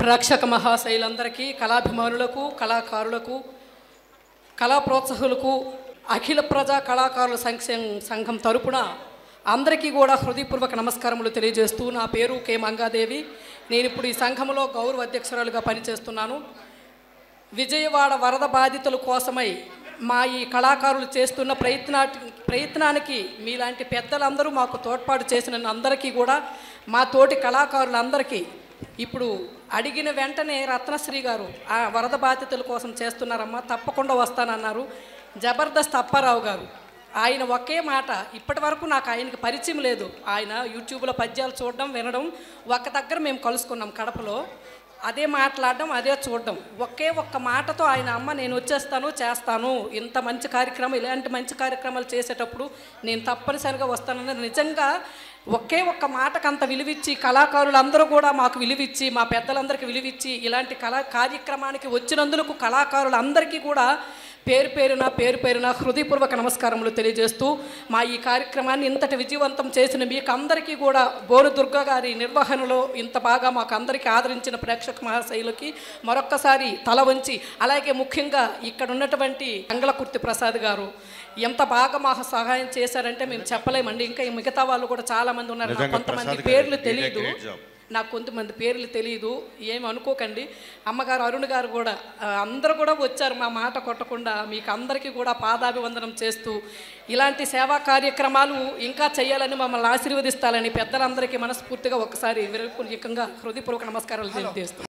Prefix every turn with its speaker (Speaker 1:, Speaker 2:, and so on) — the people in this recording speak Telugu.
Speaker 1: ప్రేక్షక మహాశైలందరికీ, కళాభిమానులకు, కళాకారులకు, కళా ప్రోత్సాహకులకు, అఖిల ప్రజా కళాకారుల సంఘం తరపున అందరికీ కూడా హృదయపూర్వక నమస్కారములు తెలియజేస్తూ, నా పేరు కె మంగాదేవి. నేను ఇప్పుడు ఈ సంఘంలో గౌరవ అధ్యక్షురాలుగా పనిచేస్తున్నాను. విజయవాడ వరద బాధితుల కోసమై మా ఈ కళాకారులు చేస్తున్న ప్రయత్నానికి మీలాంటి పెద్దలందరూ మాకు తోడ్పాటు చేసిన అందరికీ కూడా, మా తోటి కళాకారులందరికీ ఇప్పుడు అడిగిన వెంటనే రత్నశ్రీ గారు ఆ వరద బాధితుల కోసం చేస్తున్నారమ్మా, తప్పకుండా వస్తానన్నారు. జబర్దస్త్ అప్పారావు గారు, ఆయన ఒకే మాట, ఇప్పటి వరకు నాకు ఆయనకి పరిచయం లేదు. ఆయన యూట్యూబ్లో పద్యాలు చూడడం, వినడం, ఒక్క దగ్గర మేము కలుసుకున్నాం కడపలో, అదే మాట్లాడడం, అదే చూడడం. ఒక్క మాటతో ఆయన, అమ్మ నేను వచ్చేస్తాను, చేస్తాను, ఇంత మంచి కార్యక్రమం, ఇలాంటి మంచి కార్యక్రమాలు చేసేటప్పుడు నేను తప్పనిసరిగా వస్తానని నిజంగా ఒక్క మాటకు అంత విలువిచ్చి, కళాకారులందరూ కూడా మాకు విలువిచ్చి, మా పెద్దలందరికీ విలువిచ్చి ఇలాంటి కార్యక్రమానికి వచ్చినందుకు కళాకారులందరికీ కూడా పేరు పేరున హృదయపూర్వక నమస్కారములు తెలియజేస్తూ, మా ఈ కార్యక్రమాన్ని ఇంతటి విజయవంతం చేసిన మీకు అందరికీ కూడా, బోరు దుర్గా గారి నిర్వహణలో ఇంత బాగా మాకు అందరికీ ఆదరించిన ప్రేక్షక మహాశైలకి మరొక్కసారి తల వంచి, అలాగే ముఖ్యంగా ఇక్కడ ఉన్నటువంటి అంగళకుర్తి ప్రసాద్ గారు ఎంత బాగా మాకు సహాయం చేశారంటే మేము చెప్పలేమండి. ఇంకా మిగతా వాళ్ళు కూడా చాలామంది ఉన్నారు, కొంతమంది పేర్లు తెలియదు, నాకు కొంతమంది పేర్లు తెలియదు, ఏమి అనుకోకండి. అమ్మగారు అరుణ్ గారు కూడా, అందరూ కూడా వచ్చారు మా మాట కొట్టకుండా. మీకు అందరికీ కూడా పాదాభివందనం చేస్తూ, ఇలాంటి సేవా కార్యక్రమాలు ఇంకా చేయాలని, మమ్మల్ని ఆశీర్వదిస్తాలని పెద్దలందరికీ మనస్ఫూర్తిగా ఒకసారి విరూపంగా హృదయపూర్వక నమస్కారాలు తెలియజేస్తాం.